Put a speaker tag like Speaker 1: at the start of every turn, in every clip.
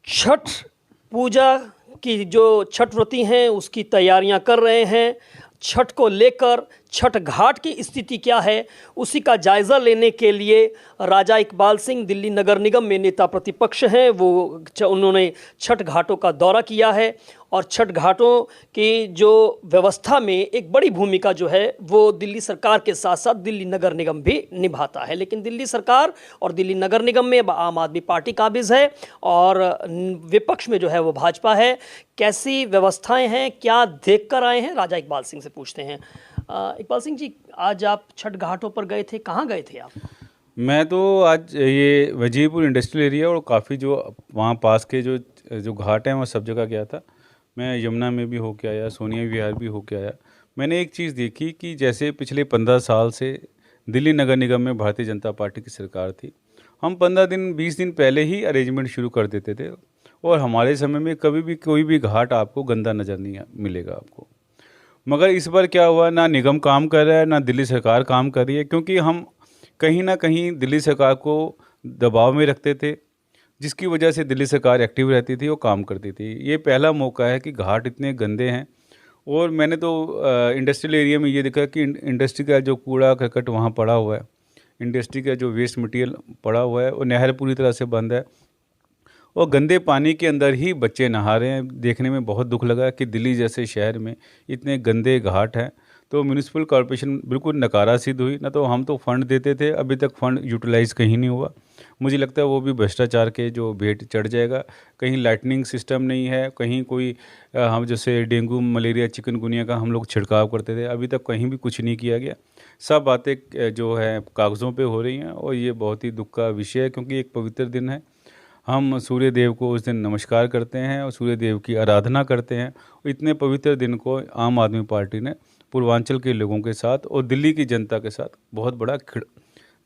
Speaker 1: छठ पूजा की जो छठ व्रती हैं उसकी तैयारियां कर रहे हैं। छठ को लेकर छठ घाट की स्थिति क्या है उसी का जायज़ा लेने के लिए राजा इकबाल सिंह दिल्ली नगर निगम में नेता प्रतिपक्ष हैं, वो उन्होंने छठ घाटों का दौरा किया है और छठ घाटों की जो व्यवस्था में एक बड़ी भूमिका जो है वो दिल्ली सरकार के साथ साथ दिल्ली नगर निगम भी निभाता है। लेकिन दिल्ली सरकार और दिल्ली नगर निगम में आम आदमी पार्टी काबिज है और विपक्ष में जो है वो भाजपा है। कैसी व्यवस्थाएं हैं, क्या देख कर आए हैं, राजा इकबाल सिंह से पूछते हैं। इकबाल सिंह जी, आज आप छठ घाटों पर गए थे, कहाँ गए थे आप?
Speaker 2: मैं तो आज ये वजीरपुर इंडस्ट्रियल एरिया और काफ़ी जो वहाँ पास के जो घाट हैं वहाँ सब जगह गया था। मैं यमुना में भी होके आया, सोनिया विहार भी होके आया। मैंने एक चीज़ देखी कि जैसे पिछले 15 साल से दिल्ली नगर निगम में भारतीय जनता पार्टी की सरकार थी, हम 15 दिन 20 दिन पहले ही अरेंजमेंट शुरू कर देते थे और हमारे समय में कभी भी कोई भी घाट आपको गंदा नज़र नहीं मिलेगा आपको। मगर इस बार क्या हुआ, ना निगम काम कर रहा है ना दिल्ली सरकार काम कर रही है, क्योंकि हम कहीं ना कहीं दिल्ली सरकार को दबाव में रखते थे जिसकी वजह से दिल्ली सरकार एक्टिव रहती थी और काम करती थी। ये पहला मौका है कि घाट इतने गंदे हैं और मैंने तो इंडस्ट्रियल एरिया में ये देखा कि इंडस्ट्री का जो कूड़ा करकट वहाँ पड़ा हुआ है, इंडस्ट्री का जो वेस्ट मटेरियल पड़ा हुआ है और नहर पूरी तरह से बंद है और गंदे पानी के अंदर ही बच्चे नहा रहे हैं। देखने में बहुत दुख लगा कि दिल्ली जैसे शहर में इतने गंदे घाट हैं। तो म्यूनिसिपल कॉर्पोरेशन बिल्कुल नकारा सिद्ध हुई। ना तो हम तो फंड देते थे, अभी तक फंड यूटिलाइज़ कहीं नहीं हुआ। मुझे लगता है वो भी भ्रष्टाचार के जो भेंट चढ़ जाएगा। कहीं लाइटनिंग सिस्टम नहीं है, कहीं कोई हम जैसे डेंगू मलेरिया चिकनगुनिया का हम लोग छिड़काव करते थे, अभी तक कहीं भी कुछ नहीं किया गया। सब बातें जो है कागज़ों पे हो रही हैं और ये बहुत ही दुख का विषय है, क्योंकि एक पवित्र दिन है। हम सूर्य देव को उस दिन नमस्कार करते हैं और सूर्य देव की आराधना करते हैं। इतने पवित्र दिन को आम आदमी पार्टी ने पूर्वांचल के लोगों के साथ और दिल्ली की जनता के साथ बहुत बड़ा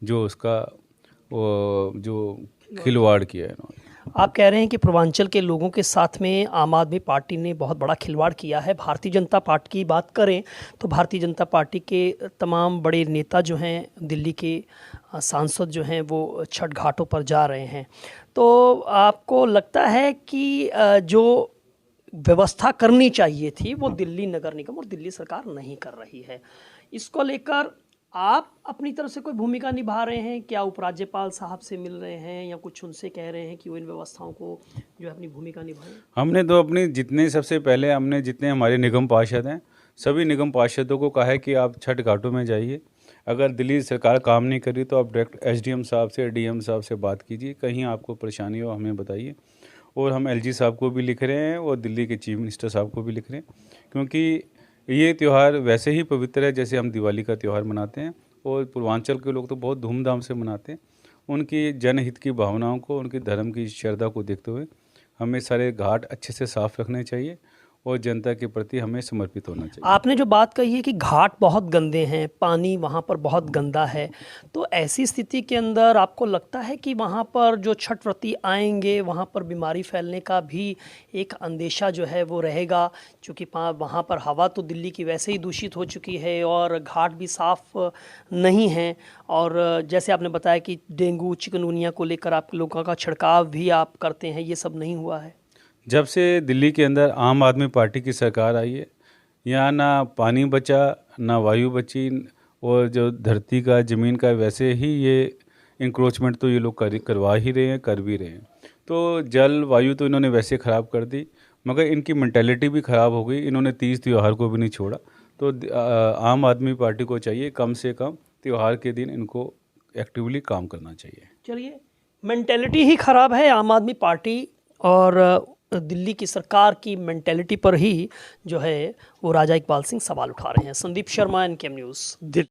Speaker 2: जो उसका जो खिलवाड़ किया है इन्होंने।
Speaker 1: आप कह रहे हैं कि पूर्वांचल के लोगों के साथ में आम आदमी पार्टी ने बहुत बड़ा खिलवाड़ किया है। भारतीय जनता पार्टी की बात करें तो भारतीय जनता पार्टी के तमाम बड़े नेता जो हैं, दिल्ली के सांसद जो हैं, वो छठ घाटों पर जा रहे हैं। तो आपको लगता है कि जो व्यवस्था करनी चाहिए थी वो दिल्ली नगर निगम और दिल्ली सरकार नहीं कर रही है, इसको लेकर आप अपनी तरफ से कोई भूमिका निभा रहे हैं क्या? उपराज्यपाल साहब से मिल रहे हैं या कुछ उनसे कह रहे हैं कि वो इन व्यवस्थाओं को जो है अपनी भूमिका निभाएं?
Speaker 2: हमने तो अपनी सबसे पहले हमने जितने हमारे निगम पार्षद हैं सभी निगम पार्षदों को कहा है कि आप छठ घाटों में जाइए। अगर दिल्ली सरकार काम नहीं कर रही तो आप डायरेक्ट एसडीएम साहब से, डीएम साहब से बात कीजिए, कहीं आपको परेशानी हो हमें बताइए। और हम एलजी साहब को भी लिख रहे हैं और दिल्ली के चीफ मिनिस्टर साहब को भी लिख रहे हैं, क्योंकि ये त्यौहार वैसे ही पवित्र है जैसे हम दिवाली का त्यौहार मनाते हैं और पूर्वांचल के लोग तो बहुत धूमधाम से मनाते हैं। उनकी जनहित की भावनाओं को, उनकी धर्म की श्रद्धा को देखते हुए हमें सारे घाट अच्छे से साफ़ रखने चाहिए और जनता के प्रति हमें समर्पित होना चाहिए।
Speaker 1: आपने जो बात कही है कि घाट बहुत गंदे हैं, पानी वहाँ पर बहुत गंदा है, तो ऐसी स्थिति के अंदर आपको लगता है कि वहाँ पर जो छठ व्रती आएंगे वहाँ पर बीमारी फैलने का भी एक अंदेशा जो है वो रहेगा? क्योंकि वहाँ पर हवा तो दिल्ली की वैसे ही दूषित हो चुकी है और घाट भी साफ़ नहीं हैं और जैसे आपने बताया कि डेंगू चिकनगुनिया को लेकर आप लोगों का छिड़काव भी आप करते हैं, ये सब नहीं हुआ है।
Speaker 2: जब से दिल्ली के अंदर आम आदमी पार्टी की सरकार आई है, यहाँ ना पानी बचा ना वायु बची और जो धरती का ज़मीन का वैसे ही ये इंक्रोचमेंट तो ये लोग करवा ही रहे हैं, कर भी रहे हैं। तो जल वायु तो इन्होंने वैसे ख़राब कर दी, मगर इनकी मेंटालिटी भी ख़राब हो गई। इन्होंने तीज त्यौहार को भी नहीं छोड़ा। तो आम आदमी पार्टी को चाहिए कम से कम त्यौहार के दिन इनको एक्टिवली काम करना चाहिए।
Speaker 1: चलिए, मेंटालिटी ही ख़राब है आम आदमी पार्टी और दिल्ली की सरकार की मेंटालिटी पर ही जो है वो राजा इकबाल सिंह सवाल उठा रहे हैं। संदीप शर्मा, एनकेएम न्यूज़, दिल्ली।